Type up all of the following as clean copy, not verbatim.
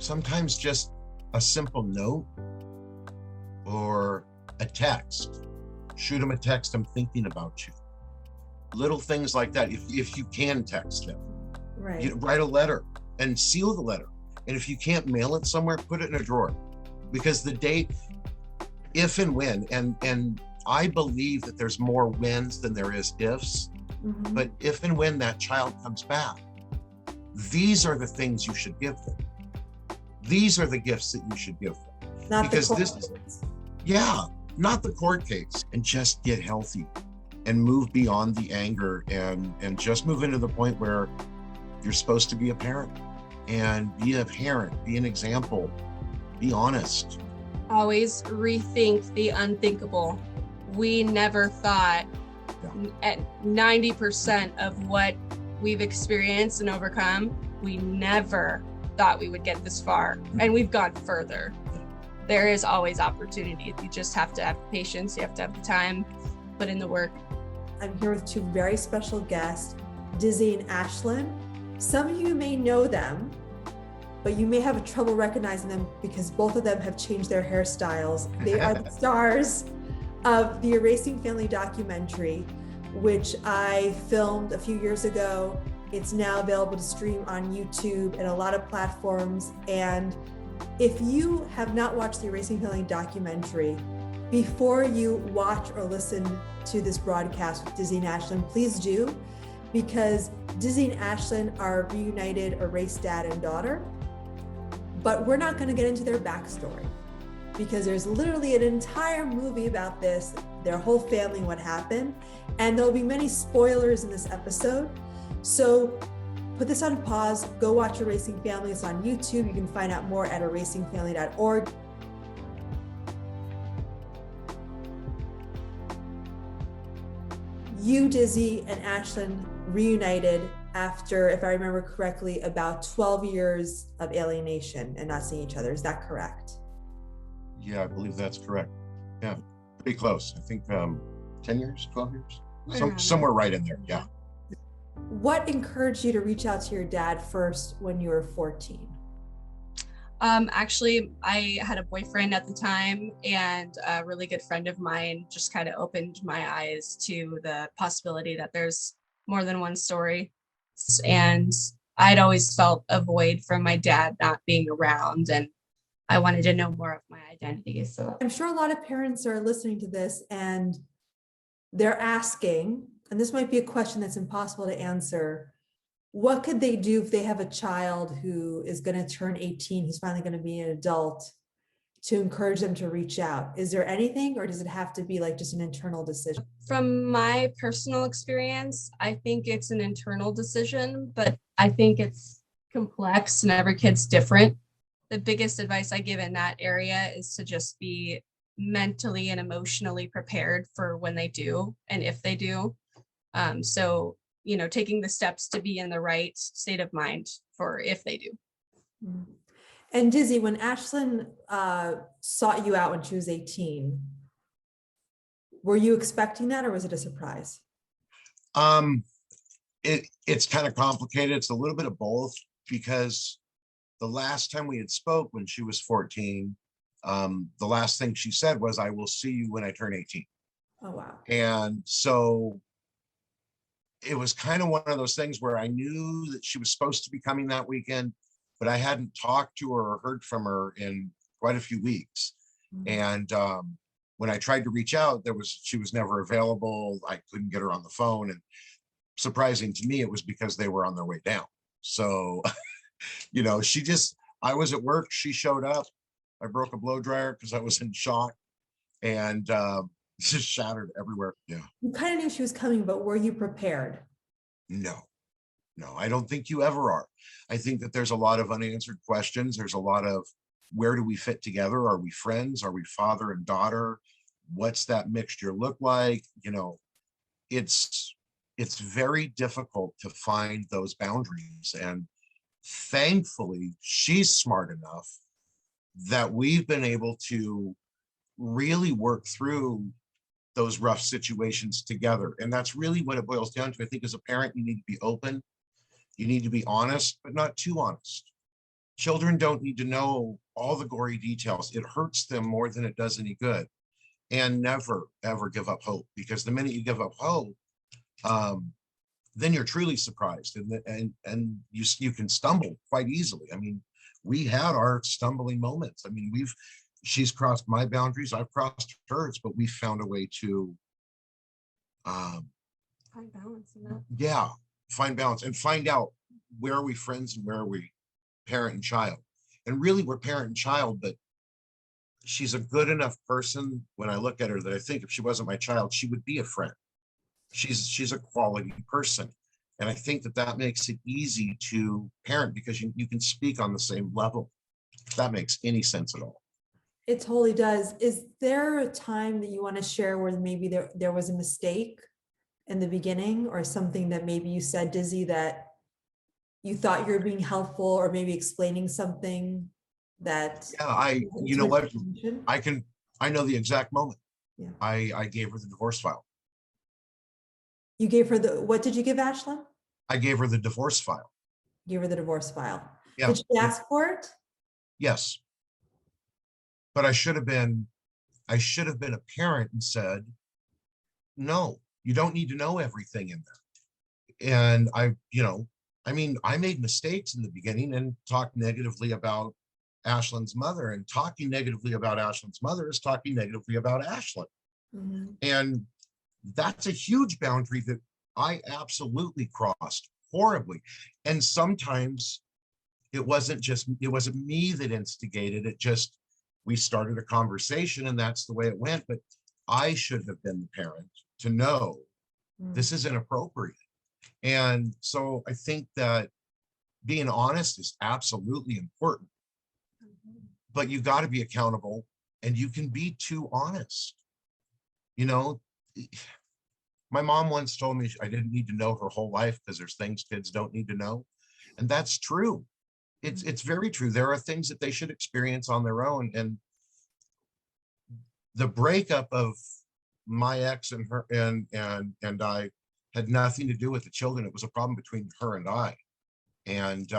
sometimes just a simple note or a text. Shoot them a text, I'm thinking about you. Little things like that. If you can text them, Right. you write a letter and seal the letter. And if you can't mail it somewhere, put it in a drawer. Because the date, if and when, and I believe that there's more whens than there is ifs, but if and when that child comes back, these are the things you should give them. These are the gifts that you should give them. Not because the this is, yeah, not the court case. And just get healthy and move beyond the anger and just move into the point where you're supposed to be a parent and be a parent, be an example, be honest. Always rethink the unthinkable. We never thought at 90% of what we've experienced and overcome, we never thought we would get this far, and we've gone further. There is always opportunity. You just have to have patience. You have to have the time, put in the work. I'm here with two very special guests, Dizzy and Ashlyn. Some of you may know them, but you may have trouble recognizing them because both of them have changed their hairstyles. They are the stars of the Erasing Family documentary, which I filmed a few years ago. It's now available to stream on YouTube and a lot of platforms. And if you have not watched the Erasing Family documentary, before you watch or listen to this broadcast with Dizzy and Ashlyn, please do, because Dizzy and Ashlyn are reunited, erased dad and daughter. But we're not going to get into their backstory because there's literally an entire movie about this, their whole family, what happened. And there'll be many spoilers in this episode. So put this on pause, go watch Erasing Family. It's on YouTube. You can find out more at erasingfamily.org. You, Dizzy, and Ashlyn reunited after, if I remember correctly, about 12 years of alienation and not seeing each other. Is that correct? Yeah, I believe that's correct. Yeah, pretty close. I think 10 years, 12 years, somewhere right in there. Yeah. What encouraged you to reach out to your dad first when you were 14? Actually, I had a boyfriend at the time, and a really good friend of mine just kind of opened my eyes to the possibility that there's more than one story. And I'd always felt a void from my dad not being around, and I wanted to know more of my identity. So I'm sure a lot of parents are listening to this and they're asking, and this might be a question that's impossible to answer, what could they do if they have a child who is going to turn 18, who's finally going to be an adult, to encourage them to reach out? Is there anything, or does it have to be like just an internal decision? From my personal experience, I think it's an internal decision, but I think it's complex and every kid's different. The biggest advice I give in that area is to just be mentally and emotionally prepared for when they do and if they do. So, taking the steps to be in the right state of mind for if they do. And Dizzy, when Ashlyn sought you out when she was 18, were you expecting that, or was it a surprise? It's kind of complicated. It's a little bit of both, because the last time we had spoke when she was 14, the last thing she said was, "I will see you when I turn 18." Oh, wow. And so it was kind of one of those things where I knew that she was supposed to be coming that weekend, but I hadn't talked to her or heard from her in quite a few weeks. And when I tried to reach out, she was never available. I couldn't get her on the phone. And surprising to me, it was because they were on their way down. So, I was at work, she showed up. I broke a blow dryer because I was in shock, and just shattered everywhere. Yeah. You kind of knew she was coming, but were you prepared? No, I don't think you ever are. I think that there's a lot of unanswered questions. There's a lot of, where do we fit together? Are we friends? Are we father and daughter? What's that mixture look like? It's very difficult to find those boundaries. And thankfully, she's smart enough that we've been able to really work through those rough situations together. And that's really what it boils down to. I think as a parent, you need to be open. You need to be honest, but not too honest. Children don't need to know all the gory details. It hurts them more than it does any good. And never, ever give up hope, because the minute you give up hope, then you're truly surprised, and you can stumble quite easily. I mean, we had our stumbling moments. I mean, she's crossed my boundaries, I've crossed hers, but we found a way to Find balance in that. yeah, find balance and find out where are we friends and where are we parent and child. And really we're parent and child, but she's a good enough person when I look at her that I think if she wasn't my child, she would be a friend. She's a quality person. And I think that makes it easy to parent, because you can speak on the same level, if that makes any sense at all. It totally does. Is there a time that you want to share where maybe there was a mistake in the beginning, or something that maybe you said, Dizzy, that you thought you were being helpful, or maybe explaining something that Yeah, you know what, attention? I know the exact moment. Yeah. I gave her the divorce file. You gave her what did you give Ashlyn? I gave her the divorce file. You gave her the divorce file. Yeah. Did she ask for it? Yes. But I should have been a parent and said, no, you don't need to know everything in there. And I made mistakes in the beginning and talked negatively about Ashlyn's mother, and talking negatively about Ashlyn's mother is talking negatively about Ashlyn. Mm-hmm. And that's a huge boundary that I absolutely crossed horribly. And sometimes it wasn't me that instigated it, just we started a conversation and that's the way it went. But I should have been the parent to know this is inappropriate. And so I think that being honest is absolutely important, but you got to be accountable, and you can be too honest. You know, my mom once told me I didn't need to know her whole life because there's things kids don't need to know. And that's true. It's very true. There are things that they should experience on their own. And the breakup of my ex and her and I had nothing to do with the children. It was a problem between her and I. And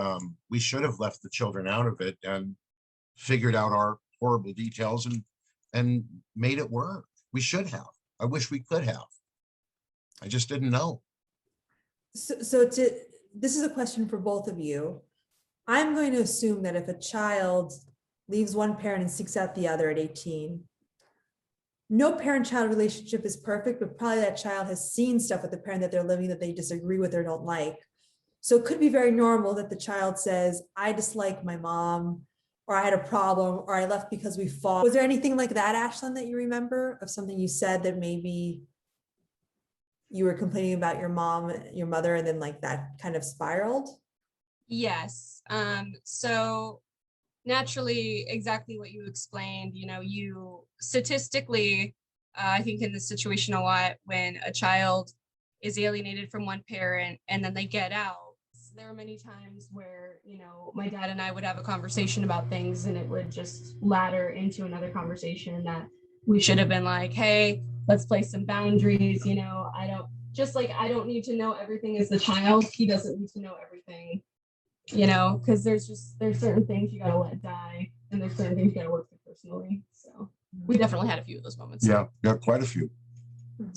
we should have left the children out of it and figured out our horrible details and made it work. We should have. I wish we could have. I just didn't know. So this is a question for both of you. I'm going to assume that if a child leaves one parent and seeks out the other at 18, no parent-child relationship is perfect, but probably that child has seen stuff with the parent that they're living that they disagree with or don't like. So it could be very normal that the child says, I dislike my mom, or I had a problem, or I left because we fought. Was there anything like that, Ashlyn, that you remember of something you said that maybe you were complaining about your mom, your mother, and then like that kind of spiraled? Yes. So naturally, exactly what you explained, you statistically, I think in this situation a lot, when a child is alienated from one parent and then they get out, there are many times where, my dad and I would have a conversation about things and it would just ladder into another conversation that we should have been like, hey, let's place some boundaries. I don't need to know everything as the child. He doesn't need to know everything, because there's certain things you gotta let die, and there's certain things you gotta work through personally. So we definitely had a few of those moments. Yeah, quite a few.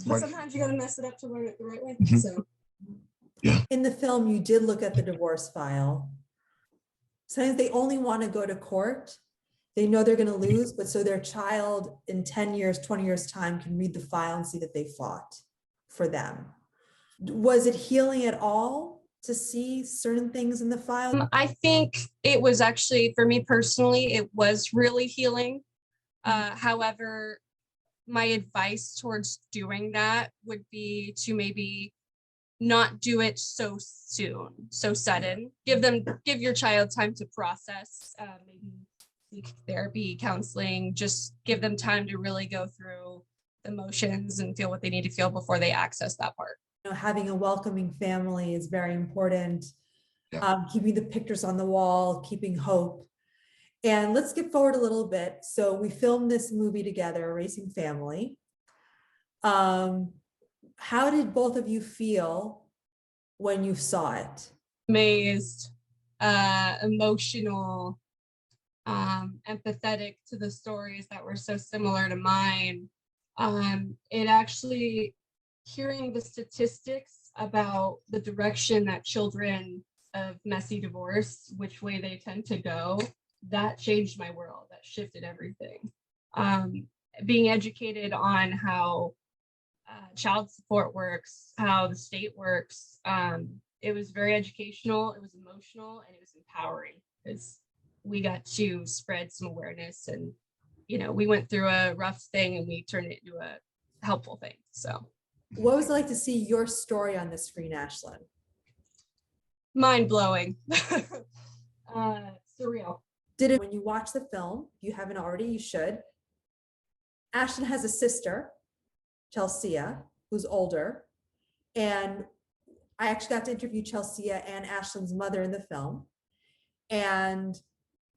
But sometimes you gotta mess it up to learn it the right way. Mhm. So yeah. In the film, you did look at the divorce file. Sometimes they only want to go to court. They know they're going to lose, but so their child in 10 years, 20 years time can read the file and see that they fought for them. Was it healing at all to see certain things in the file? I think it was actually, for me personally, it was really healing. However, my advice towards doing that would be to maybe not do it so soon, so sudden. Give your child time to process, maybe seek therapy, counseling, just give them time to really go through the motions and feel what they need to feel before they access that part. Having a welcoming family is very important. Yeah. Keeping the pictures on the wall, keeping hope. And let's get forward a little bit. So we filmed this movie together, Raising Family. How did both of you feel when you saw it? Amazed, emotional, empathetic to the stories that were so similar to mine. It actually, hearing the statistics about the direction that children of messy divorce, which way they tend to go, that changed my world. That shifted everything. Being educated on how child support works, how the state works, it was very educational, it was emotional, and it was empowering because we got to spread some awareness. And we went through a rough thing and we turned it into a helpful thing. So what was it like to see your story on the screen, Ashlyn? mind-blowing. Surreal. When you watch the film, if you haven't already, you should. Ashlyn has a sister, Chelsea, who's older. And I actually got to interview Chelsea and Ashlyn's mother in the film. And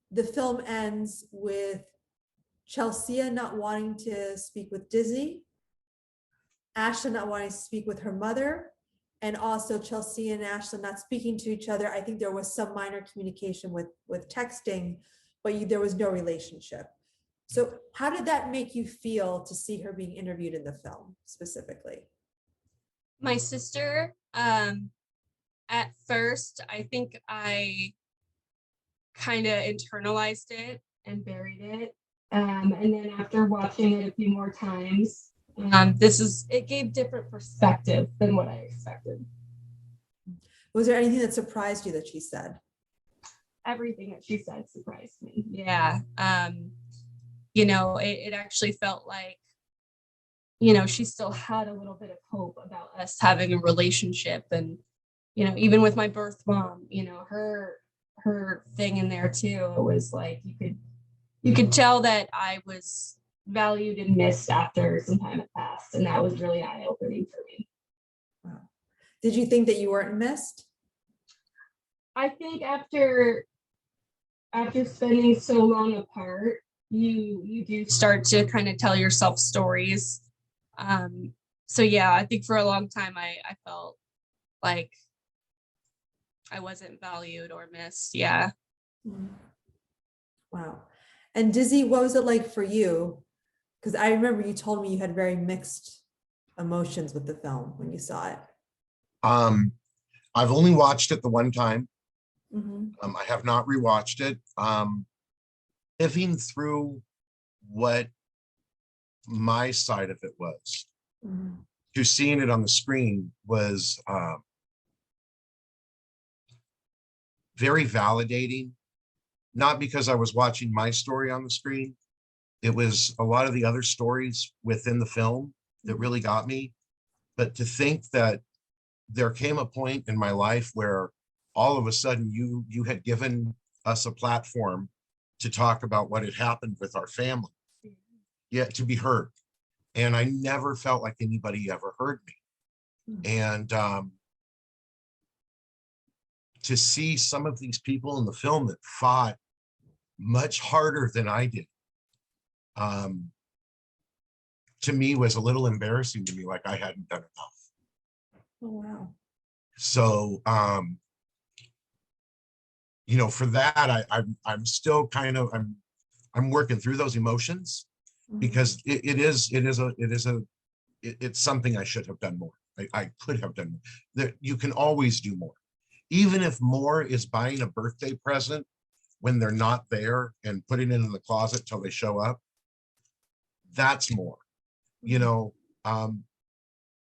the film ends with Chelsea not wanting to speak with Dizzy, Ashlyn not wanting to speak with her mother, and also Chelsea and Ashlyn not speaking to each other. I think there was some minor communication with texting, but there was no relationship. So how did that make you feel to see her being interviewed in the film specifically? My sister, at first, I think I kind of internalized it and buried it. And then after watching it a few more times, it gave different perspective than what I expected. Was there anything that surprised you that she said? Everything that she said surprised me. Yeah. It actually felt like, she still had a little bit of hope about us having a relationship. And, even with my birth mom, her thing in there too, it was like, you could tell that I was valued and missed after some time had passed. And that was really eye-opening for me. Wow. Did you think that you weren't missed? I think after spending so long apart, you do start to kind of tell yourself stories. So yeah, I think for a long time I felt like I wasn't valued or missed. Yeah. Wow. And Dizzy, what was it like for you? Because I remember you told me you had very mixed emotions with the film when you saw it. I've only watched it the one time. Mm-hmm. I have not rewatched it. Living through what my side of it was, Mm-hmm. to seeing it on the screen was very validating. Not because I was watching my story on the screen. It was a lot of the other stories within the film that really got me. But to think that there came a point in my life where all of a sudden you had given us a platform to talk about what had happened with our family, yet to be heard. And I never felt like anybody ever heard me. And to see some of these people in the film that fought much harder than I did, to me was a little embarrassing to me, like I hadn't done enough. Oh, wow. So, for that, I'm still kind of, I'm working through those emotions, because it's something I should have done more. I could have done more. You can always do more. Even if more is buying a birthday present when they're not there and putting it in the closet till they show up, that's more.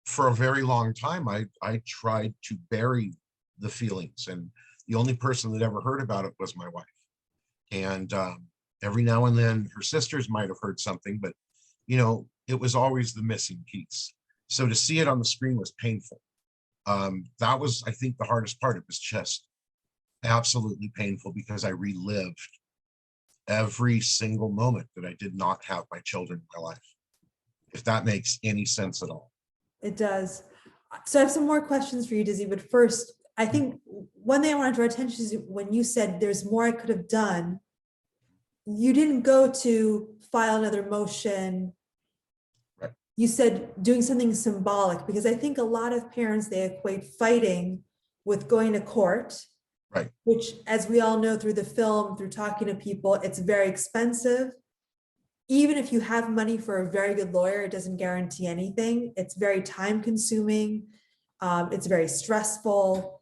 For a very long time, I tried to bury the feelings, and the only person that ever heard about it was my wife. And every now and then her sisters might have heard something, but it was always the missing piece. So to see it on the screen was painful. That was, I think, the hardest part. It was just absolutely painful because I relived every single moment that I did not have my children in my life, if that makes any sense at all. It does. So I have some more questions for you, Dizzy, but first, I think one thing I want to draw attention to is when you said there's more I could have done, you didn't go to file another motion. Right. You said doing something symbolic, because I think a lot of parents, they equate fighting with going to court Right. which, as we all know through the film, through talking to people, it's very expensive. Even if you have money for a very good lawyer, it doesn't guarantee anything. It's very time consuming. It's very stressful.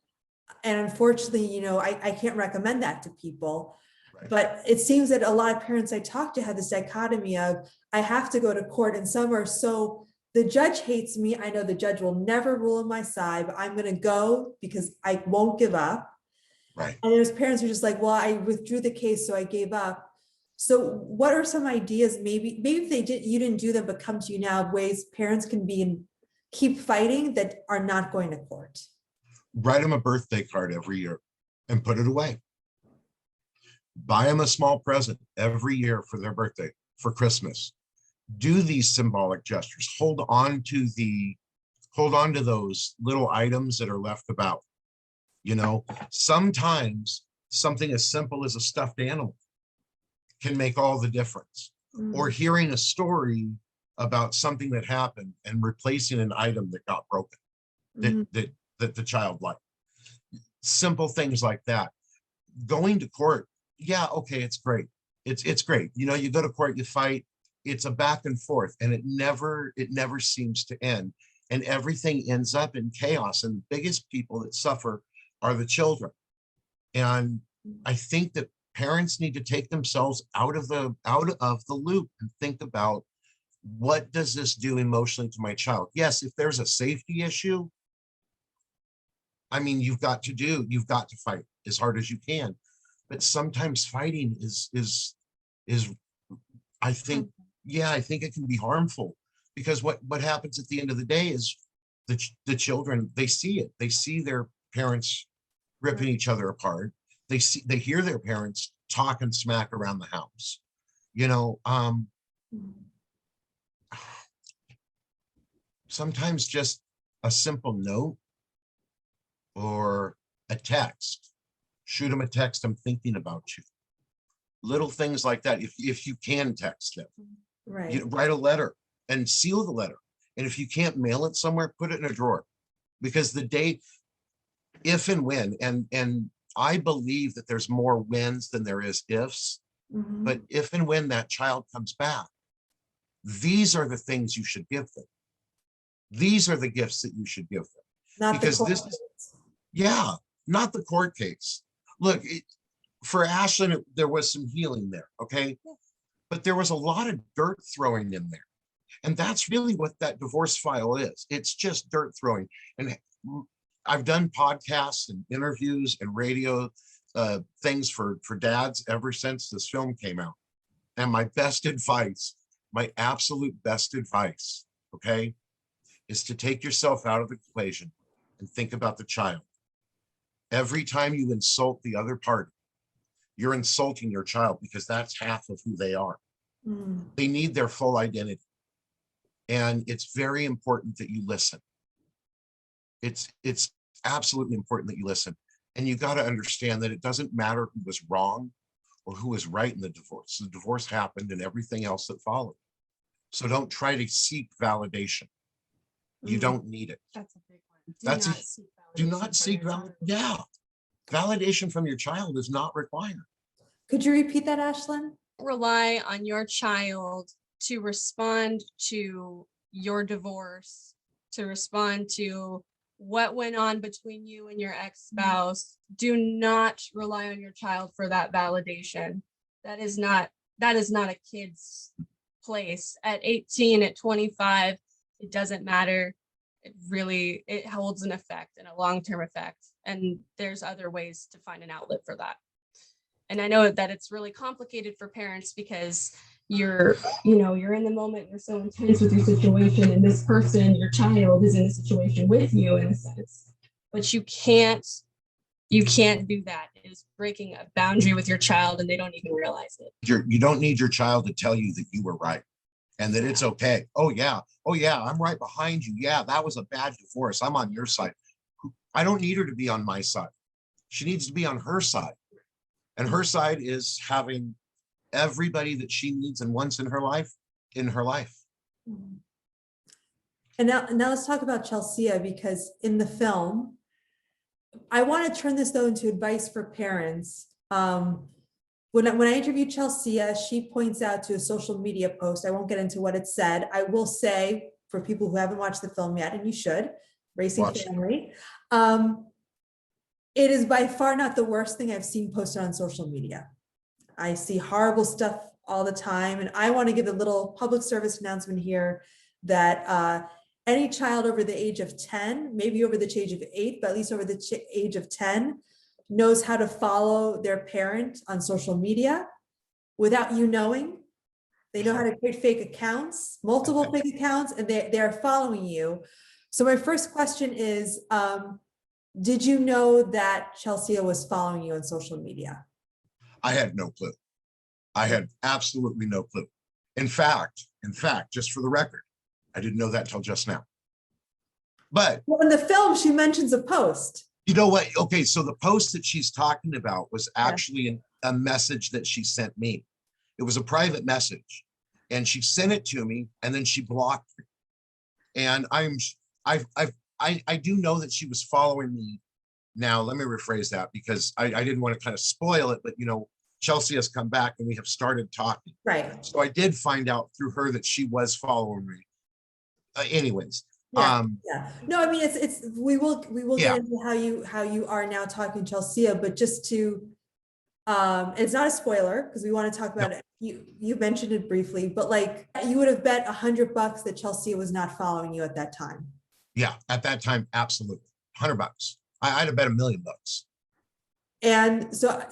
And unfortunately, I can't recommend that to people. Right. But it seems that a lot of parents I talk to have this dichotomy of, I have to go to court, and some are so, the judge hates me. I know the judge will never rule on my side, but I'm going to go because I won't give up. Right. And there's parents who are just like, well, I withdrew the case, so I gave up. So what are some ideas, maybe if you didn't do them, but come to you now, of ways parents can be and keep fighting that are not going to court? Write them a birthday card every year and put it away. Buy them a small present every year for their birthday, for Christmas. Do these symbolic gestures. Hold on to those little items that are left about. Sometimes something as simple as a stuffed animal can make all the difference. Or hearing a story about something that happened and replacing an item that got broken, that the child liked. Simple things like that. Going to court, yeah, okay, it's great. It's great. You go to court, you fight. It's a back and forth, and it never seems to end. And everything ends up in chaos. And the biggest people that suffer are the children. And I think that parents need to take themselves out of the loop and think about, what does this do emotionally to my child? Yes, if there's a safety issue, I mean, you've got to fight as hard as you can. But sometimes fighting is I think it can be harmful, because what happens at the end of the day is the children, they see their parents ripping each other apart. They hear their parents talking smack around the house. Sometimes just a simple note or a text. Shoot them a text, I'm thinking about you. Little things like that. If you can text them, Right. Write a letter and seal the letter. And if you can't mail it somewhere, put it in a drawer, because the day, if and when, and I believe that there's more whens than there is ifs, but if and when that child comes back, these are the things you should give them. These are the gifts that you should give them. Not because the this is, yeah, not the court case. Look, for Ashlyn, there was some healing there, okay? But there was a lot of dirt throwing in there. And that's really what that divorce file is. It's just dirt throwing. And I've done podcasts and interviews and radio things for dads ever since this film came out. And my best advice, my absolute best advice, okay, is to take yourself out of the equation and think about the child. Every time you insult the other party, you're insulting your child, because that's half of who they are. They need their full identity. And it's very important that you listen. It's absolutely important that you listen. And you got to understand that it doesn't matter who was wrong or who was right in the divorce. The divorce happened and everything else that followed. So don't try to seek validation. You don't need it. That's a big one. Do not seek validation. Yeah. Validation from your child is not required. Could you repeat that, Ashlyn? Rely on your child to respond to your divorce, to respond to what went on between you and your ex-spouse. Do not rely on your child for that validation. That is not a kid's place. At 18, at 25, it doesn't matter. It holds an effect and a long-term effect. And there's other ways to find an outlet for that. And I know that it's really complicated for parents, because you're in the moment, you're so intense with your situation, and this person, your child, is in a situation with you in a sense. But you can't do that. It is breaking a boundary with your child, and they don't even realize it. You don't need your child to tell you that you were right and that it's okay. Oh yeah, I'm right behind you. Yeah, that was a bad divorce. I'm on your side. I don't need her to be on my side. She needs to be on her side. And her side is having everybody that she needs and wants in her life. And now let's talk about Chelsea, because in the film, I want to turn this though into advice for parents. When I interviewed Chelsea, she points out to a social media post. I won't get into what it said. I will say for people who haven't watched the film yet, and you should, Racing Watch. Family. It is by far not the worst thing I've seen posted on social media. I see horrible stuff all the time, and I want to give a little public service announcement here that any child over the age of 10, maybe over the age of 8, but at least over the age of 10, knows how to follow their parent on social media without you knowing. They know how to create fake accounts, multiple fake accounts, and they're following you. So my first question is, did you know that Chelsea was following you on social media? I had no clue. I had absolutely no clue. In fact, just for the record, I didn't know that till just now. But well, in the film, she mentions a post. You know what? Okay, so the post that she's talking about was actually a message that she sent me. It was a private message, and she sent it to me, and then she blocked me. And I do know that she was following me. Now, let me rephrase that because I didn't want to kind of spoil it, but you know, Chelsea has come back and we have started talking. Right. So I did find out through her that she was following me. Anyways. Yeah. No, I mean, we will Yeah. get into how you are now talking to Chelsea, but just to, it's not a spoiler because we want to talk about it. You mentioned it briefly, but like you would have bet $100 that Chelsea was not following you at that time. Yeah, at that time, absolutely, $100. I'd have bet $1 million. And so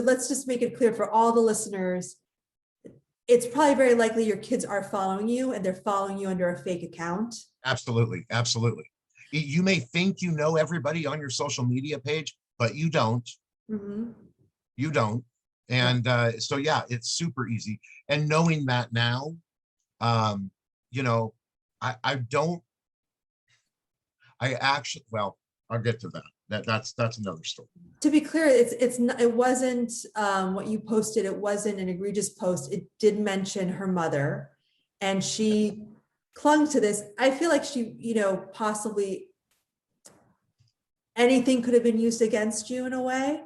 let's just make it clear for all the listeners. It's probably very likely your kids are following you and they're following you under a fake account. Absolutely. Absolutely. You may think you know everybody on your social media page, but you don't. Mm-hmm. You don't. And so, yeah, it's super easy. And knowing that now, you know, I actually, well, I'll get to that. That's another story. To be clear, it wasn't what you posted. It wasn't an egregious post. It did mention her mother, and she clung to this. I feel like she, you know, possibly anything could have been used against you in a way.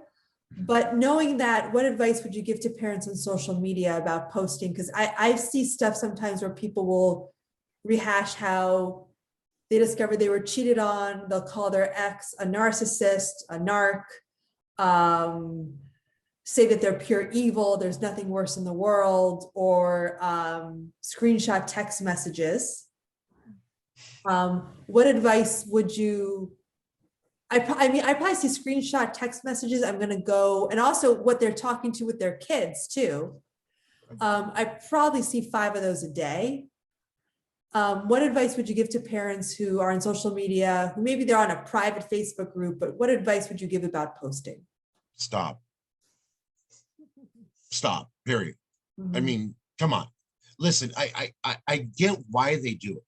But knowing that, what advice would you give to parents on social media about posting? Because I see stuff sometimes where people will rehash how they discovered they were cheated on. They'll call their ex a narcissist, a narc, say that they're pure evil, there's nothing worse in the world, or screenshot text messages. What advice would you, I mean, I probably see screenshot text messages. I'm going to go, and also what they're talking to with their kids too. I probably see 5 of those a day. What advice would you give to parents who are on social media, who maybe they're on a private Facebook group, but what advice would you give about posting? Stop, period. Mm-hmm. I mean, come on. Listen, I get why they do it.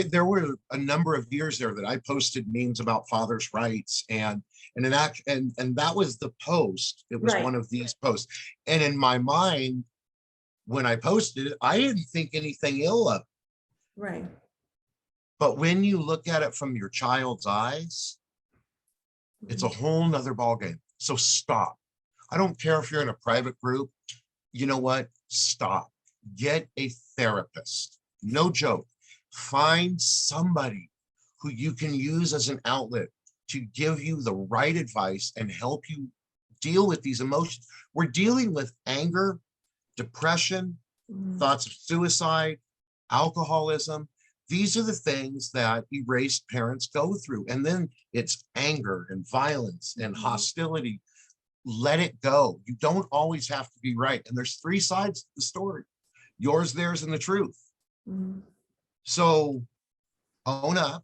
There were a number of years there that I posted memes about fathers' rights and that was the post. It was one of these posts. And in my mind, when I posted it, I didn't think anything ill of it. Right. But when you look at it from your child's eyes, it's a whole nother ballgame. So stop. I don't care if you're in a private group. You know what? Stop. Get a therapist. No joke. Find somebody who you can use as an outlet to give you the right advice and help you deal with these emotions. We're dealing with anger, depression, thoughts of suicide, alcoholism. These are the things that erased parents go through. And then it's anger and violence and hostility. Let it go. You don't always have to be right. And there's 3 sides to the story: yours, theirs, and the truth. So own up.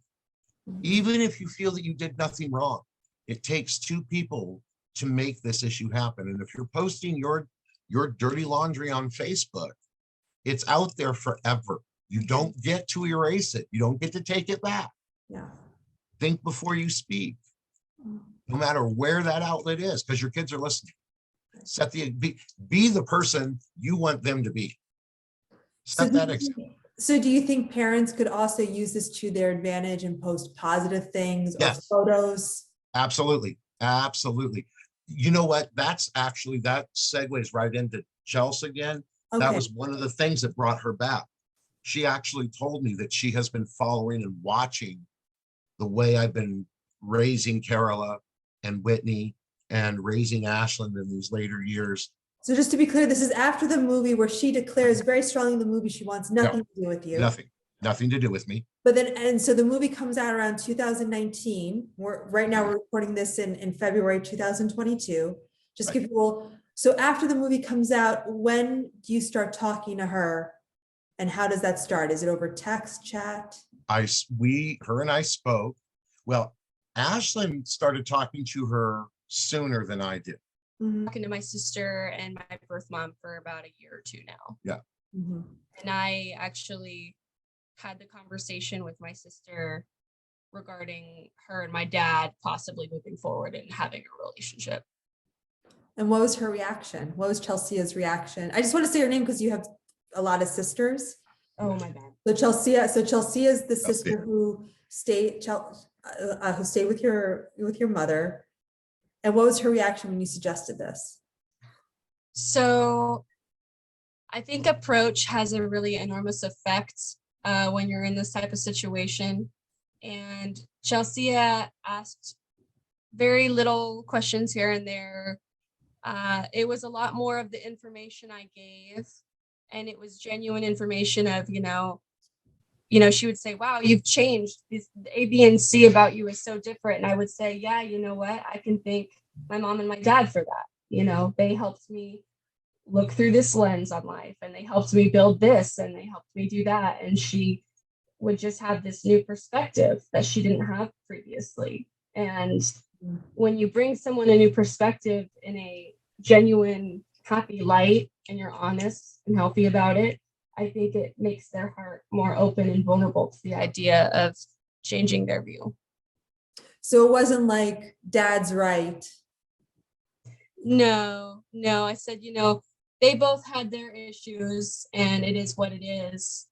Even if you feel that you did nothing wrong, it takes 2 people to make this issue happen. And if you're posting your dirty laundry on Facebook, it's out there forever. You don't get to erase it. You don't get to take it back. Yeah. Think before you speak, no matter where that outlet is, because your kids are listening. Be the person you want them to be. Set that example. So do you think parents could also use this to their advantage and post positive things or Yes. photos? Absolutely. Absolutely. You know what? That's actually, that segues right into Chelsea again. That Okay. was one of the things that brought her back. She actually told me that she has been following and watching the way I've been raising Carola and Whitney and raising Ashlyn in these later years. So just to be clear, this is after the movie where she declares very strongly in the movie she wants nothing No, to do with you. nothing to do with me. But then, and so the movie comes out around 2019. Right now we're recording this in February 2022. Just Right. give people, so after the movie comes out, when do you start talking to her? And how does that start? Is it over text, chat? Her and I spoke. Well, Ashlyn started talking to her sooner than I did. Mhm, Talking to my sister and my birth mom for about a year or two now. mhm. And I actually had the conversation with my sister regarding her and my dad possibly moving forward and having a relationship. And what was her reaction? What was Chelsea's reaction? I just want to say her name because you have a lot of sisters. Oh my bad. So Chelsea is the Chelsea. sister who stayed with your mother. And what was her reaction when you suggested this? So I think approach has a really enormous effect when you're in this type of situation. And Chelsea asked very little questions here and there. It was a lot more of the information I gave, and it was genuine information of, she would say, wow, you've changed. This A, B, and C about you is so different. And I would say, yeah, you know what? I can thank my mom and my dad for that. They helped me look through this lens on life, and they helped me build this, and they helped me do that. And she would just have this new perspective that she didn't have previously. And when you bring someone a new perspective in a genuine, happy light, and you're honest and healthy about it, I think it makes their heart more open and vulnerable to the idea of changing their view. So it wasn't like dad's right. No, I said, they both had their issues and it is what it is.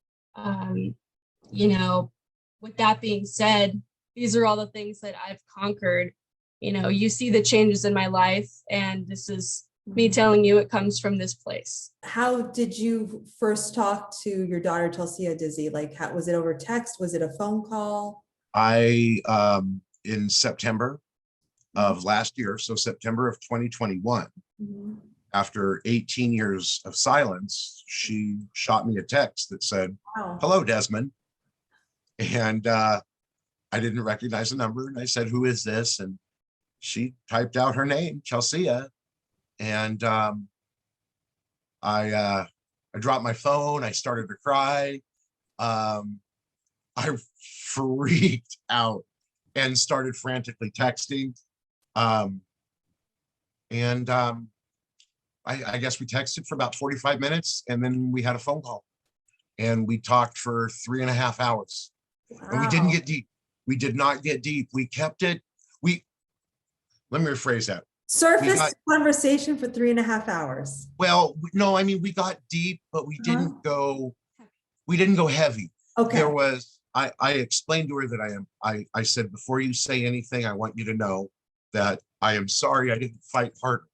With that being said, these are all the things that I've conquered. You see the changes in my life, and this is me telling you it comes from this place. How did you first talk to your daughter, Chelsea Dizzy? Like, was it over text? Was it a phone call? In September of last year, so September of 2021, after 18 years of silence, she shot me a text that said, Wow. "Hello, Desmond." And I didn't recognize the number. And I said, "Who is this?" And she typed out her name, Chelsea. And I dropped my phone. I started to cry. I freaked out and started frantically texting. I guess we texted for about 45 minutes, and then we had a phone call, and we talked for 3.5 hours. Wow. And we didn't get deep. We did not get deep. We kept it. Let me rephrase that. Surface conversation for 3.5 hours. Well, no, I mean, we got deep, but we didn't go heavy. Okay. I explained to her that I said, before you say anything, I want you to know that I am sorry I didn't fight harder.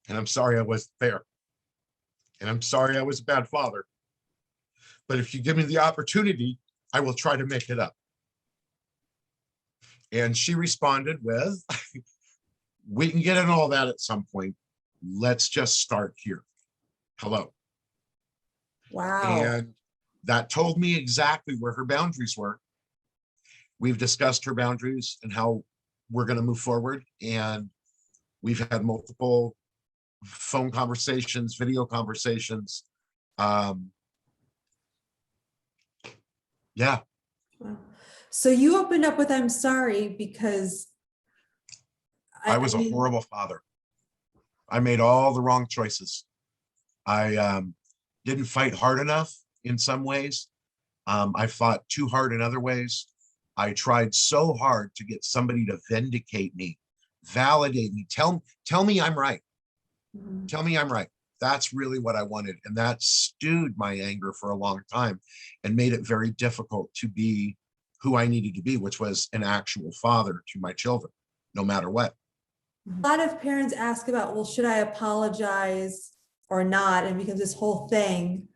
And I'm sorry I wasn't there. And I'm sorry I was a bad father. But if you give me the opportunity, I will try to make it up. And she responded with, "We can get into all that at some point. Let's just start here. Hello." Wow. And that told me exactly where her boundaries were. We've discussed her boundaries and how we're going to move forward. And we've had multiple phone conversations, video conversations. Yeah. Wow. So you opened up with "I'm sorry" because I was a horrible father. I made all the wrong choices. I didn't fight hard enough in some ways. I fought too hard in other ways. I tried so hard to get somebody to vindicate me, validate me, tell me I'm right. Tell me I'm right. That's really what I wanted. And that stewed my anger for a long time and made it very difficult to be who I needed to be, which was an actual father to my children. no matter what. A lot of parents ask about, well, should I apologize or not? And it becomes this whole thing.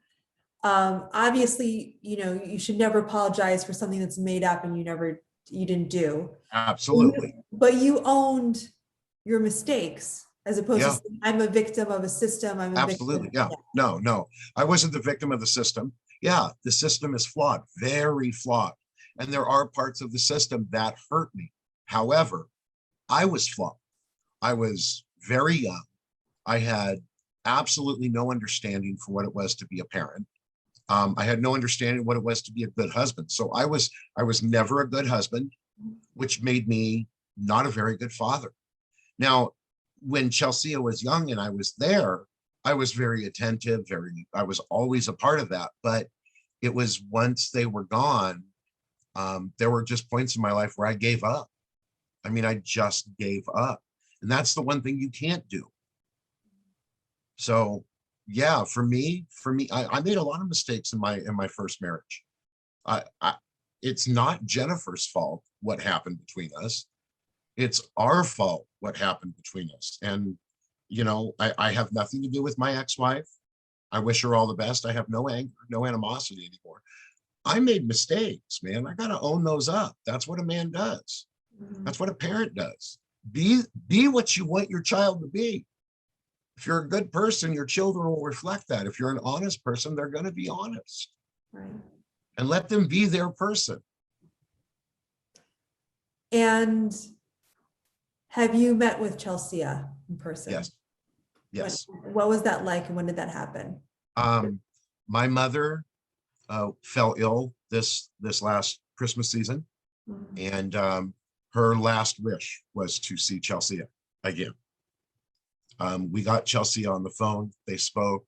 Obviously, you should never apologize for something that's made up and you didn't do. Absolutely. But you owned your mistakes as opposed Yeah. to saying, I'm a victim of a system. I'm a Absolutely. victim. Yeah. No, I wasn't the victim of the system. Yeah, the system is flawed, very flawed. And there are parts of the system that hurt me. However, I was flawed. I was very young. I had absolutely no understanding for what it was to be a parent. I had no understanding what it was to be a good husband. So I was never a good husband, which made me not a very good father. Now, when Chelsea was young and I was there, I was very attentive, I was always a part of that. But it was once they were gone, there were just points in my life where I gave up. I mean, I just gave up. And that's the one thing you can't do. So yeah, for me, I made a lot of mistakes in my first marriage. It's not Jennifer's fault what happened between us. It's our fault what happened between us. And, I have nothing to do with my ex-wife. I wish her all the best. I have no anger, no animosity anymore. I made mistakes, man. I got to own those up. That's what a man does. That's what a parent does. Be what you want your child to be. If you're a good person, your children will reflect that. If you're an honest person, they're going to be honest. Right. And let them be their person. And have you met with Chelsea in person? Yes. What was that like, and when did that happen? My mother fell ill this last Christmas season, and her last wish was to see Chelsea again. We got Chelsea on the phone. They spoke.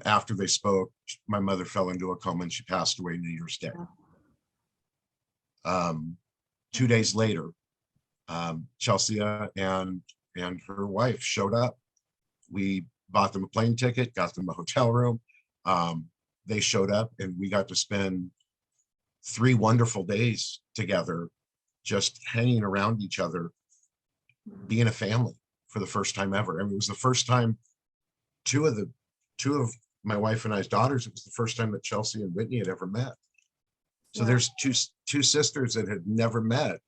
After they spoke, my mother fell into a coma and she passed away New Year's Day. 2 days later, Chelsea and her wife showed up. We bought them a plane ticket, got them a hotel room. They showed up and we got to spend 3 wonderful days together, just hanging around each other, being a family for the first time ever. I mean, it was the first time two of my wife and I's daughters, it was the first time that Chelsea and Whitney had ever met. So there's two sisters that had never met.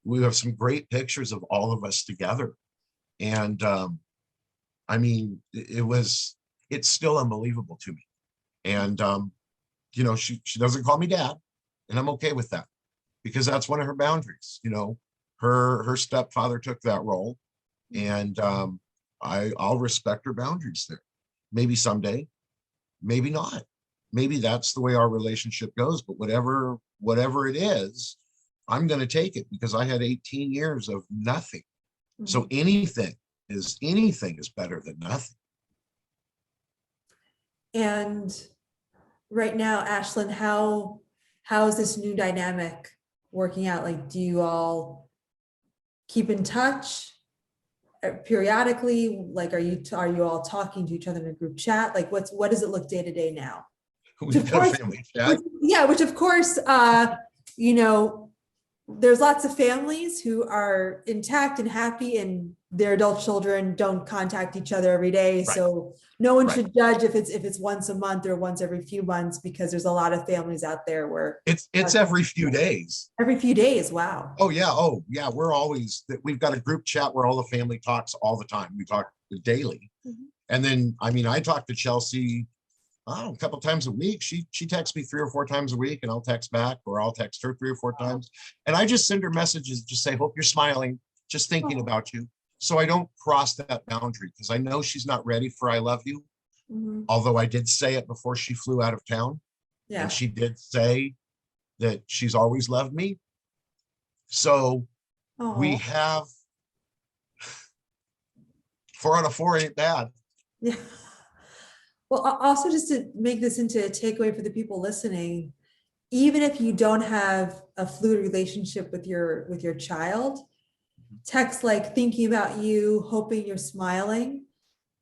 We have some great pictures of all of us together. And I mean, it's still unbelievable to me. And she doesn't call me dad, and I'm okay with that, because that's one of her boundaries. Her stepfather took that role, and I'll respect her boundaries there. Maybe someday, maybe not. Maybe that's the way our relationship goes, but whatever it is, I'm going to take it, because I had 18 years of nothing. So anything is better than nothing. And right now, Ashlyn, how is this new dynamic working out? Like, do you all keep in touch periodically? Like, are you all talking to each other in a group chat? Like, what does it look day to day now? We've got a family chat. Which of course, there's lots of families who are intact and happy, and their adult children don't contact each other every day. Right. So no one should judge if it's once a month or once every few months, because there's a lot of families out there where it's every few days. Every few days. Wow. Oh yeah. We've got a group chat where all the family talks all the time. We talk daily. And then, I talk to Chelsea a couple times a week. She texts me 3 or 4 times a week, and I'll text back, or I'll text her 3 or 4 times. And I just send her messages, just say, hope you're smiling, just thinking about you. So I don't cross that boundary, because I know she's not ready for I love you. Although I did say it before she flew out of town. Yeah. And she did say that she's always loved me. So we have 4 out of 4 ain't bad. Yeah. Well, also, just to make this into a takeaway for the people listening, even if you don't have a fluid relationship with your child, texts like thinking about you, hoping you're smiling,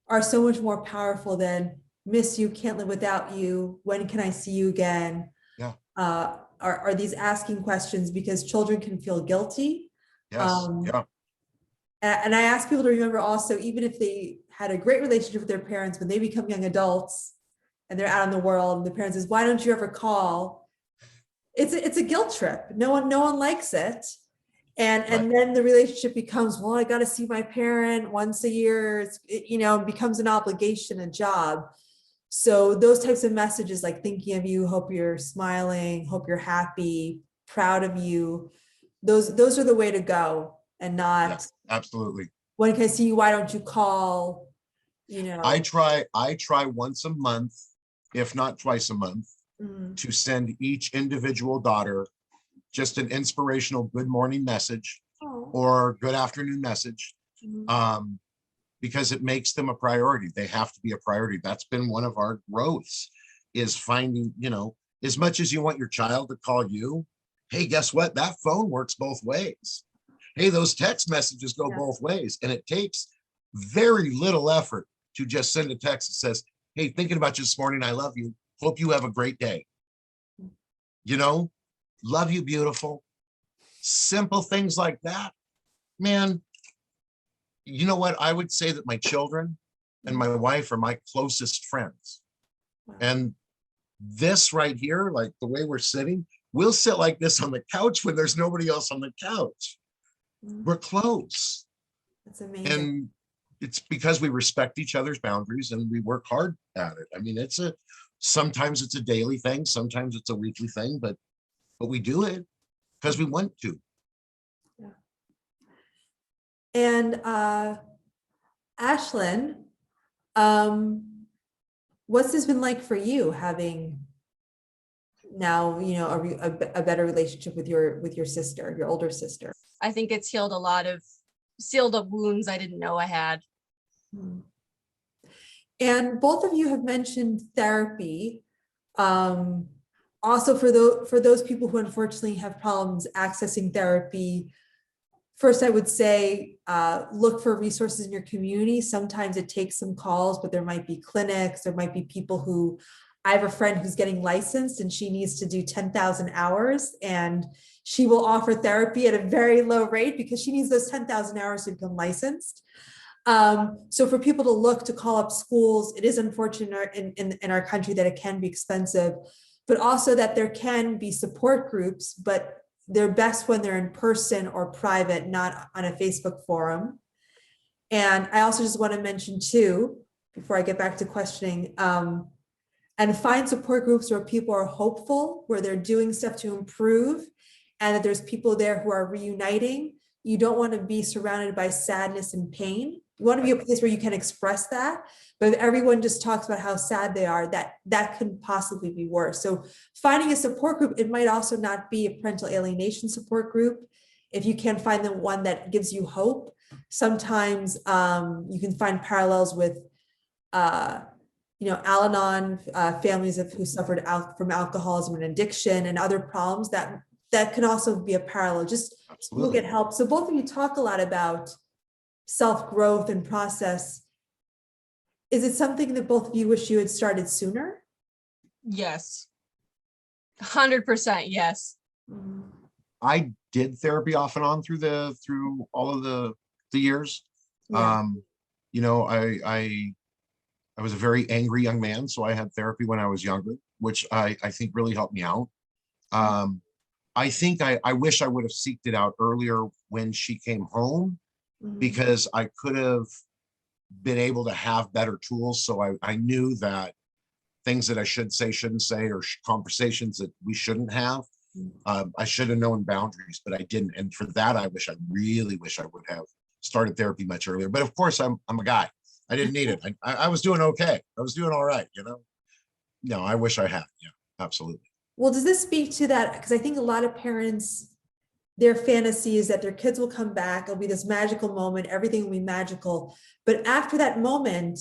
are so much more powerful than miss you, can't live without you, when can I see you again? Yeah. Are these asking questions, because children can feel guilty. Yes. Yeah. And I ask people to remember also, even if they had a great relationship with their parents, when they become young adults and they're out in the world, and the parent says, why don't you ever call? It's a guilt trip. No one likes it. And then the relationship becomes, well, I got to see my parent once a year. It becomes an obligation, a job. So those types of messages, like thinking of you, hope you're smiling, hope you're happy, proud of you, those are the way to go, and not, Yeah, absolutely. when can I see you? Why don't you call? I try once a month, if not twice a month, Mm, to send each individual daughter just an inspirational good morning message oh, or good afternoon message, mm, because it makes them a priority. They have to be a priority. That's been one of our growths, is finding, as much as you want your child to call you, hey, guess what? That phone works both ways. Hey, those text messages go yeah. both ways. And it takes very little effort to just send a text that says, hey, thinking about you this morning, I love you. Hope you have a great day. Love you, beautiful. Simple things like that. Man, you know what? I would say that my children and my wife are my closest friends. Wow. And this right here, like the way we're sitting, we'll sit like this on the couch when there's nobody else on the couch. Mm, We're close. that's amazing. And it's because we respect each other's boundaries and we work hard at it. I mean, sometimes it's a daily thing, sometimes it's a weekly thing, but we do it because we want to. Yeah. And Ashlyn, what's this been like for you, having now a better relationship with your sister, your older sister? I think it's healed a lot of sealed up wounds I didn't know I had. Hmm. And both of you have mentioned therapy. Also, for those people who unfortunately have problems accessing therapy, first I would say look for resources in your community. Sometimes it takes some calls, but there might be clinics, there might be people who, I have a friend who's getting licensed and she needs to do 10,000 hours, and she will offer therapy at a very low rate because she needs those 10,000 hours to become licensed. So for people to look to call up schools, it is unfortunate in our country that it can be expensive, but also that there can be support groups, but they're best when they're in person or private, not on a Facebook forum. And I also just want to mention too, before I get back to questioning, and find support groups where people are hopeful, where they're doing stuff to improve, and that there's people there who are reuniting. You don't want to be surrounded by sadness and pain. You want to be a place where you can express that. But if everyone just talks about how sad they are, that could possibly be worse. So finding a support group, it might also not be a parental alienation support group. If you can't find the one that gives you hope, sometimes you can find parallels with Al-Anon families who suffered from alcoholism and addiction and other problems that can also be a parallel. Just Absolutely. look at help. So both of you talk a lot about self-growth and process. Is it something that both of you wish you had started sooner? Yes. 100% yes. Mm-hmm. I did therapy off and on through all of the years. Yeah. I was a very angry young man, so I had therapy when I was younger, which I think really helped me out. I think I wish I would have seeked it out earlier when she came home, Mhm. because I could have been able to have better tools. So I knew that things that I should say, shouldn't say, or conversations that we shouldn't have. I should have known boundaries, but I didn't. And for that, I really wish I would have started therapy much earlier. But of course, I'm a guy. I didn't need it. I was doing okay. I was doing all right, No, I wish I had. Yeah, absolutely. Well, does this speak to that? Because I think a lot of parents, their fantasy is that their kids will come back. It'll be this magical moment. Everything will be magical. But after that moment,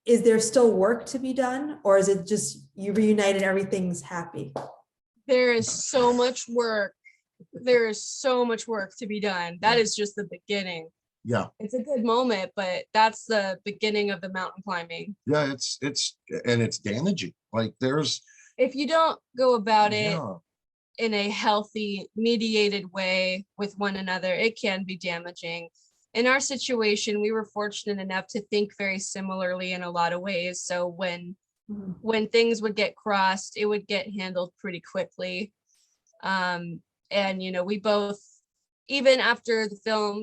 is there still work to be done? Or is it just you reunited, everything's happy? There is so much work. There is so much work to be done. That is just the beginning. Yeah. It's a good moment, but that's the beginning of the mountain climbing. Yeah, it's damaging. Like if you don't go about it yeah. in a healthy, mediated way with one another, it can be damaging. in our situation, we were fortunate enough to think very similarly in a lot of ways. So when things would get crossed, it would get handled pretty quickly. And, we both, even after the film,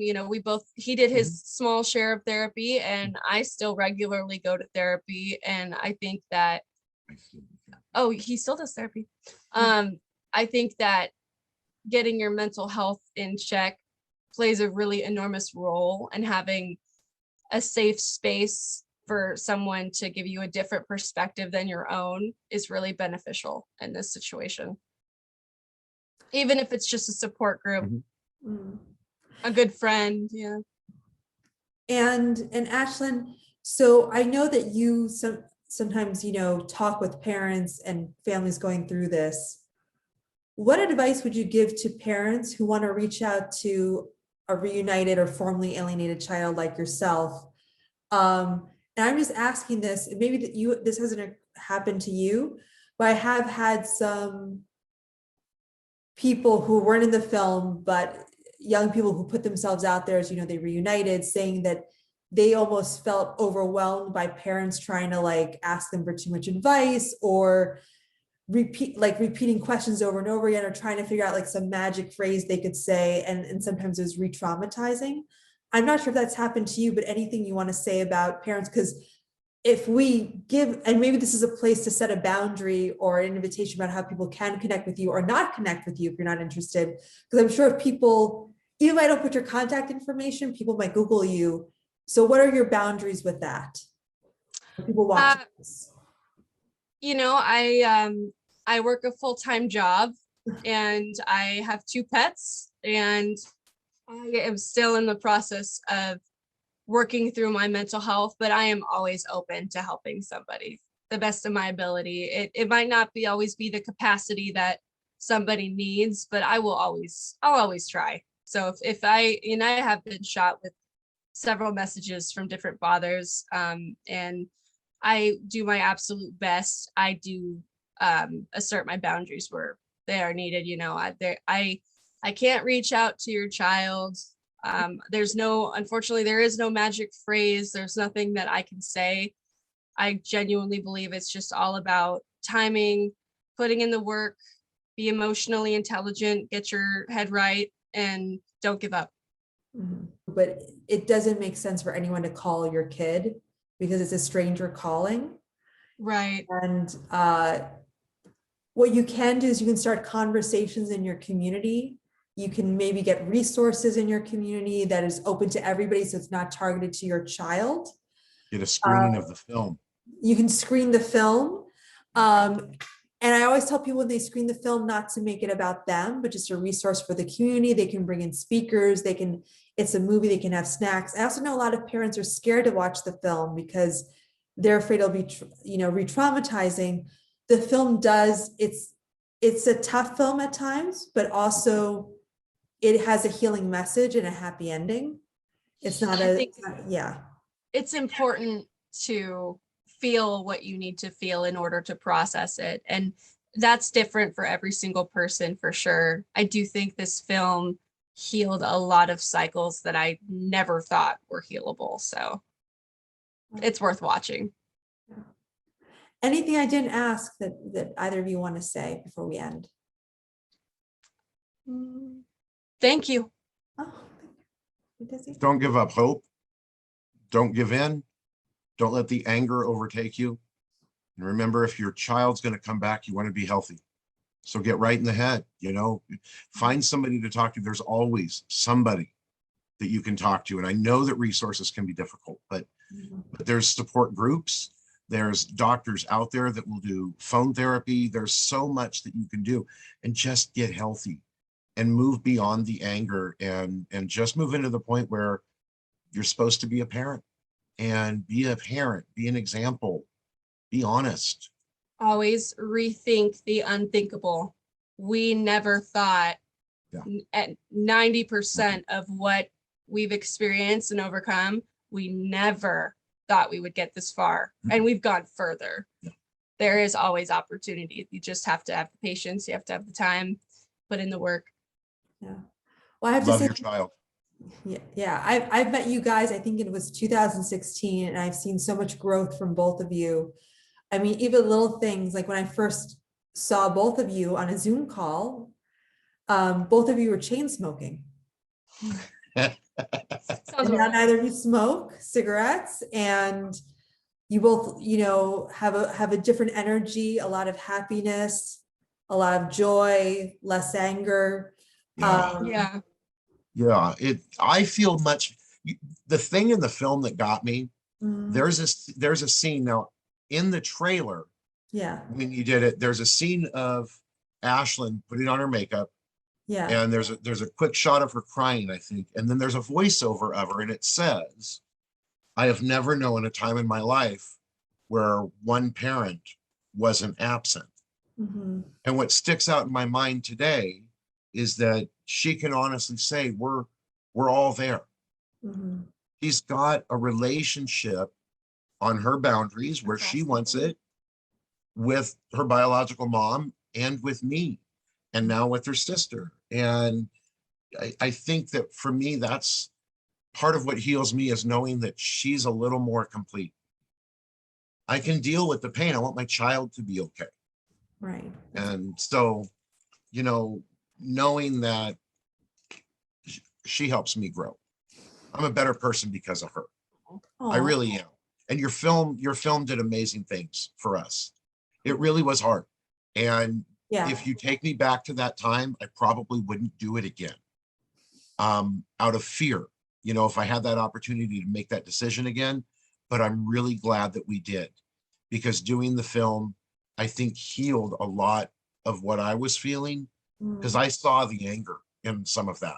he did his small share of therapy, and I still regularly go to therapy. And I think that, oh, he still does therapy. I think that getting your mental health in check plays a really enormous role, and having a safe space for someone to give you a different perspective than your own is really beneficial in this situation. Even if it's just a support group, a good friend. Yeah. And Ashlyn, so I know that you sometimes, talk with parents and families going through this. What advice would you give to parents who want to reach out to a reunited or formerly alienated child like yourself? And I'm just asking this, maybe this hasn't happened to you, but I have had some people who weren't in the film, but young people who put themselves out there as, they reunited, saying that they almost felt overwhelmed by parents trying to ask them for too much advice, or repeating questions over and over again, or trying to figure out some magic phrase they could say. And sometimes it was re-traumatizing. I'm not sure if that's happened to you, but anything you want to say about parents? Because if we give, and maybe this is a place to set a boundary or an invitation about how people can connect with you or not connect with you if you're not interested. Because I'm sure if people, even if I don't put your contact information, people might Google you. So what are your boundaries with that? People watching this? I work a full-time job, and I have 2 pets, and I am still in the process of working through my mental health, but I am always open to helping somebody the best of my ability. It might not always be the capacity that somebody needs, but I'll always try. So if I have been shot with several messages from different fathers, and I do my absolute best. I do assert my boundaries where they are needed. I can't reach out to your child. Unfortunately, there is no magic phrase. There's nothing that I can say. I genuinely believe it's just all about timing, putting in the work, be emotionally intelligent, get your head right, and don't give up. But it doesn't make sense for anyone to call your kid because it's a stranger calling. Right. And what you can do is you can start conversations in your community. You can maybe get resources in your community that is open to everybody, so it's not targeted to your child. Get a screening of the film. You can screen the film. And I always tell people when they screen the film not to make it about them, but just a resource for the community. They can bring in speakers. It's a movie, they can have snacks. I also know a lot of parents are scared to watch the film because they're afraid it'll be, re-traumatizing. The film it's a tough film at times, but also it has a healing message and a happy ending. It's not It's important to feel what you need to feel in order to process it. And that's different for every single person, for sure. I do think this film healed a lot of cycles that I never thought were healable. So it's worth watching. Anything I didn't ask that either of you want to say before we end? Thank you. Oh, Don't give up hope. Don't give in. Don't let the anger overtake you. And remember, if your child's going to come back, you want to be healthy. So get right in the head, find somebody to talk to. There's always somebody that you can talk to. And I know that resources can be difficult, but there's support groups. There's doctors out there that will do phone therapy. There's so much that you can do, and just get healthy and move beyond the anger and just move into the point where you're supposed to be a parent, and be a parent, be an example, be honest. Always rethink the unthinkable. We never thought at 90% of what we've experienced and overcome, we never thought we would get this far, and we've gone further. There is always opportunity. You just have to have the patience. You have to have the time, put in the work. Yeah. Well, I have Love to say, your child. Yeah. I've met you guys, I think it was 2016, and I've seen so much growth from both of you. I mean, even little things like when I first saw both of you on a Zoom call, both of you were chain smoking. Sounds And now right. neither of you smoke cigarettes, and you both, have a different energy, a lot of happiness, a lot of joy, less anger. Yeah, Yeah. yeah. I feel much, the thing in the film that got me, Mm, there's a scene now in the trailer yeah, when you did it, there's a scene of Ashlyn putting on her makeup, yeah. and there's a quick shot of her crying, I think, and then there's a voiceover of her, and it says, I have never known a time in my life where one parent wasn't absent. Mhm, And what sticks out in my mind today is that she can honestly say we're all there. mhm. She's got a relationship on her boundaries where That's she awesome. wants it with her biological mom and with me, and now with her sister. And I think that for me, that's part of what heals me, is knowing that she's a little more complete. I can deal with the pain. I want my child to be okay. Right. And so, you know, knowing that she helps me grow. I'm a better person because of her. I Oh, really am. And your film did amazing things for us. It really was hard. And yeah. if you take me back to that time, I probably wouldn't do it again. Out of fear, if I had that opportunity to make that decision again, but I'm really glad that we did, because doing the film, I think, healed a lot of what I was feeling, because Mm, I saw the anger in some of that,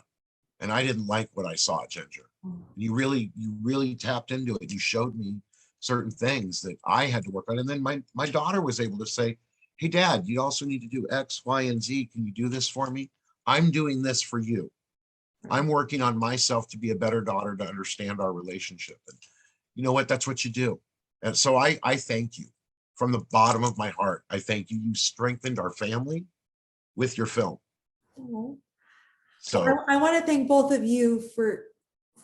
and I didn't like what I saw, Ginger. mm. You really tapped into it. You showed me certain things that I had to work on. And then my daughter was able to say, hey, Dad, you also need to do X, Y, and Z. Can you do this for me? I'm doing this for you. I'm working on myself to be a better daughter, to understand our relationship. And you know what? That's what you do. And so I thank you from the bottom of my heart. I thank you. You strengthened our family with your film. Oh. So Well, I want to thank both of you for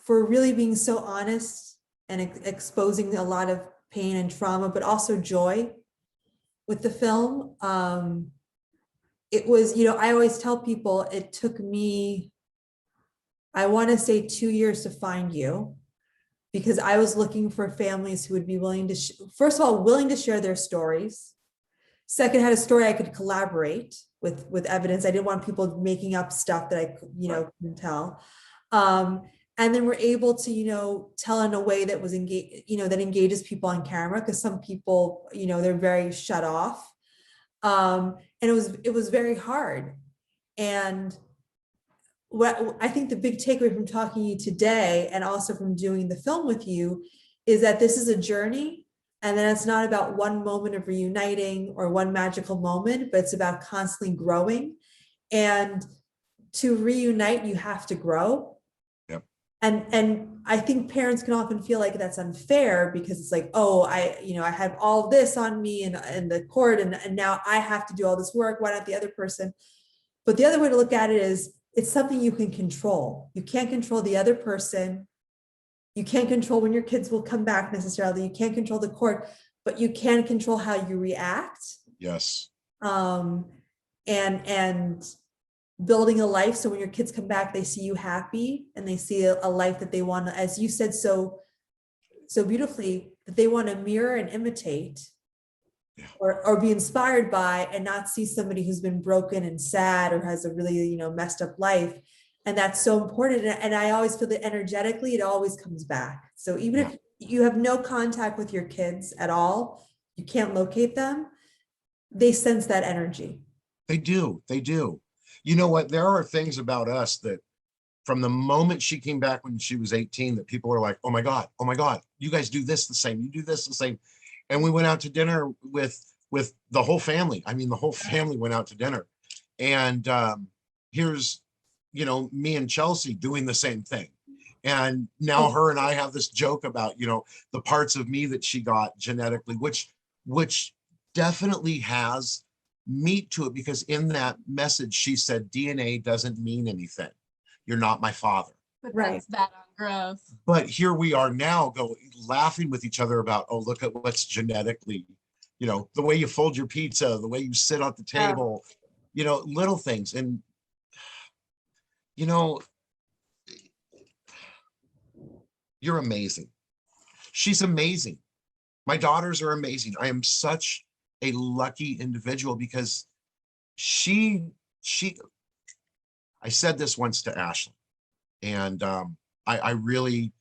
really being so honest and exposing a lot of pain and trauma, but also joy with the film. It was, I always tell people it took me, I want to say 2 years to find you, because I was looking for families who would be willing to, first of all, willing to share their stories. Second, had a story I could collaborate with evidence. I didn't want people making up stuff that I, couldn't tell. Um, and then we're able to, tell in a way that was that engages people on camera, because some people, they're very shut off. And it was very hard. And what I think the big takeaway from talking to you today, and also from doing the film with you, is that this is a journey, and then it's not about one moment of reuniting or one magical moment, but it's about constantly growing. And to reunite, you have to grow. yep. And I think parents can often feel like that's unfair, because it's like, oh, I have all this on me and the court, and now I have to do all this work. Why not the other person? But the other way to look at it is, it's something you can control. You can't control the other person. You can't control when your kids will come back necessarily. You can't control the court, but you can control how you react. Yes. Um, and building a life so when your kids come back, they see you happy, and they see a life that they want to, as you said so beautifully, that they want to mirror and imitate, Yeah. or be inspired by, and not see somebody who's been broken and sad, or has a really, messed up life. And that's so important. And I always feel that energetically, it always comes back. So even Yeah. if you have no contact with your kids at all, you can't locate them, they sense that energy. They do. They do. You know what? There are things about us that from the moment she came back when she was 18, that people were like, oh my God, you guys do this the same. You do this the same. And we went out to dinner with the whole family. I mean, the whole family went out to dinner. And here's, me and Chelsea doing the same thing. And now Oh, her and I have this joke about, the parts of me that she got genetically, which definitely has meat to it, because in that message she said, DNA doesn't mean anything. You're not my father. But Right. that's bad on growth. But here we are now laughing with each other about, oh, look at what's genetically, the way you fold your pizza, the way you sit at the table, little things. And, you're amazing. She's amazing. My daughters are amazing. I am such a lucky individual because I said this once to Ashley, and I really,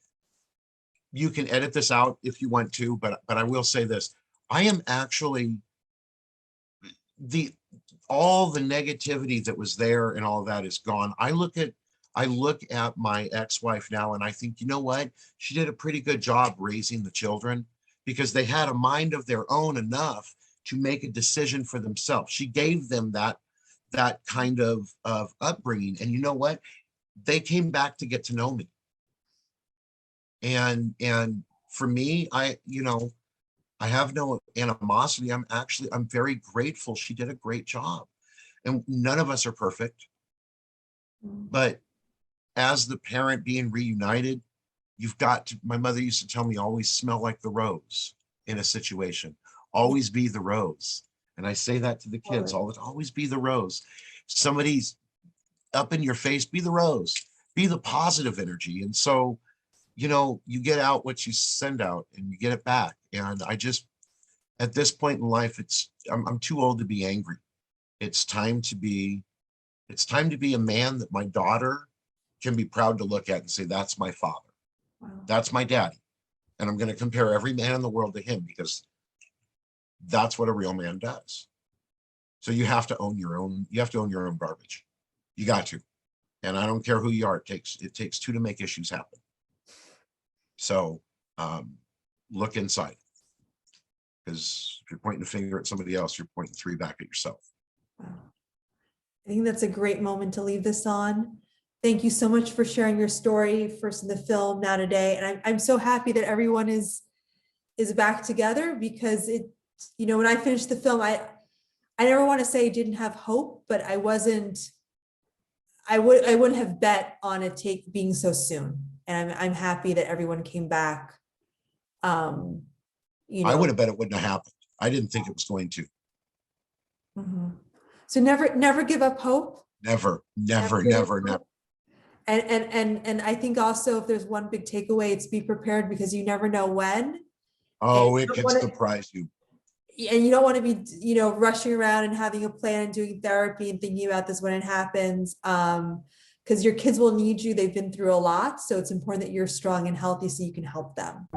you can edit this out if you want to, but I will say this. I am actually all the negativity that was there and all that is gone. I look at my ex-wife now and I think, you know what? She did a pretty good job raising the children because they had a mind of their own enough to make a decision for themselves. She gave them that kind of upbringing. And you know what? They came back to get to know me. And for me, I have no animosity. I'm very grateful. She did a great job. And none of us are perfect. But as the parent being reunited, my mother used to tell me, always smell like the rose in a situation. Always be the rose. And I say that to the kids always be the rose. Somebody's up in your face, be the rose, be the positive energy. And so, you get out what you send out and you get it back. And I just, at this point in life, I'm too old to be angry. It's time to be a man that my daughter can be proud to look at and say, that's my father. Wow. That's my daddy. And I'm going to compare every man in the world to him because that's what a real man does. So you have to own your own garbage. You got to. And I don't care who you are. It takes two to make issues happen. So look inside. Because if you're pointing a finger at somebody else, you're pointing three back at yourself. Wow. I think that's a great moment to leave this on. Thank you so much for sharing your story, first in the film, now today. And I'm so happy that everyone is back together because when I finished the film, I never want to say I didn't have hope, but I wouldn't have bet on it being so soon. And I'm happy that everyone came back. I would have bet it wouldn't have happened. I didn't think it was going to. Mm-hmm. So never give up hope. Never. And I think also if there's one big takeaway, it's be prepared because you never know when. Oh, it could surprise you. And you don't want to be, rushing around and having a plan and doing therapy and thinking about this when it happens. Because your kids will need you. They've been through a lot. So it's important that you're strong and healthy so you can help them.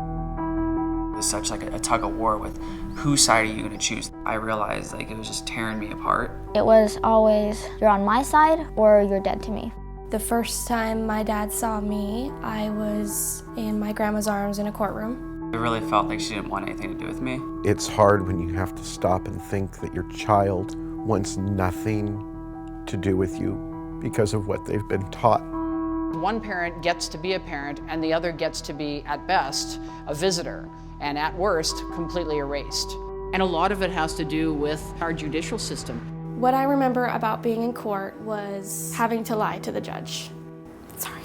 It was such like a tug of war with whose side are you going to choose? I realized it was just tearing me apart. It was always, you're on my side or you're dead to me. The first time my dad saw me, I was in my grandma's arms in a courtroom. It really felt like she didn't want anything to do with me. It's hard when you have to stop and think that your child wants nothing to do with you because of what they've been taught. One parent gets to be a parent and the other gets to be, at best, a visitor, and at worst, completely erased. And a lot of it has to do with our judicial system. What I remember about being in court was having to lie to the judge. Sorry.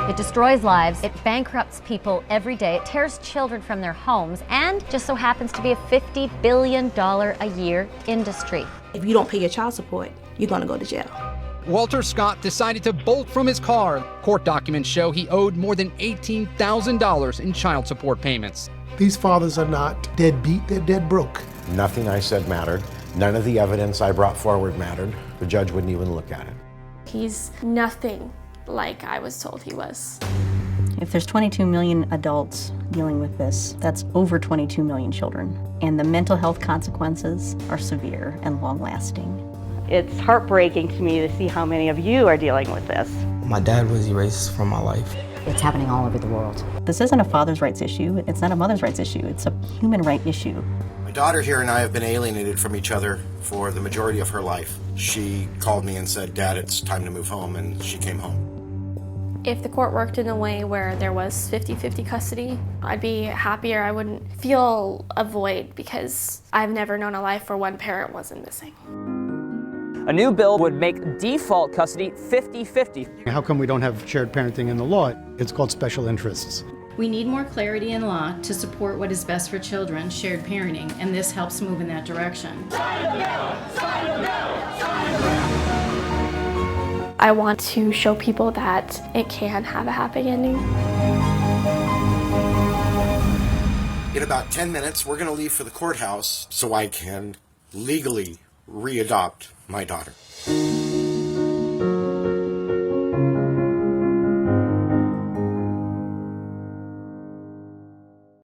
It destroys lives, it bankrupts people every day, it tears children from their homes, and just so happens to be a $50 billion a year industry. If you don't pay your child support, you're gonna go to jail. Walter Scott decided to bolt from his car. Court documents show he owed more than $18,000 in child support payments. These fathers are not deadbeat, they're dead broke. Nothing I said mattered. None of the evidence I brought forward mattered. The judge wouldn't even look at it. He's nothing like I was told he was. If there's 22 million adults dealing with this, that's over 22 million children. And the mental health consequences are severe and long-lasting. It's heartbreaking to me to see how many of you are dealing with this. My dad was erased from my life. It's happening all over the world. This isn't a father's rights issue. It's not a mother's rights issue. It's a human right issue. My daughter here and I have been alienated from each other for the majority of her life. She called me and said, "Dad, it's time to move home," and she came home. If the court worked in a way where there was 50-50 custody, I'd be happier. I wouldn't feel a void because I've never known a life where one parent wasn't missing. A new bill would make default custody 50-50. How come we don't have shared parenting in the law? It's called special interests. We need more clarity in law to support what is best for children, shared parenting, and this helps move in that direction. I want to show people that it can have a happy ending. In about 10 minutes, we're going to leave for the courthouse so I can legally re-adopt my daughter.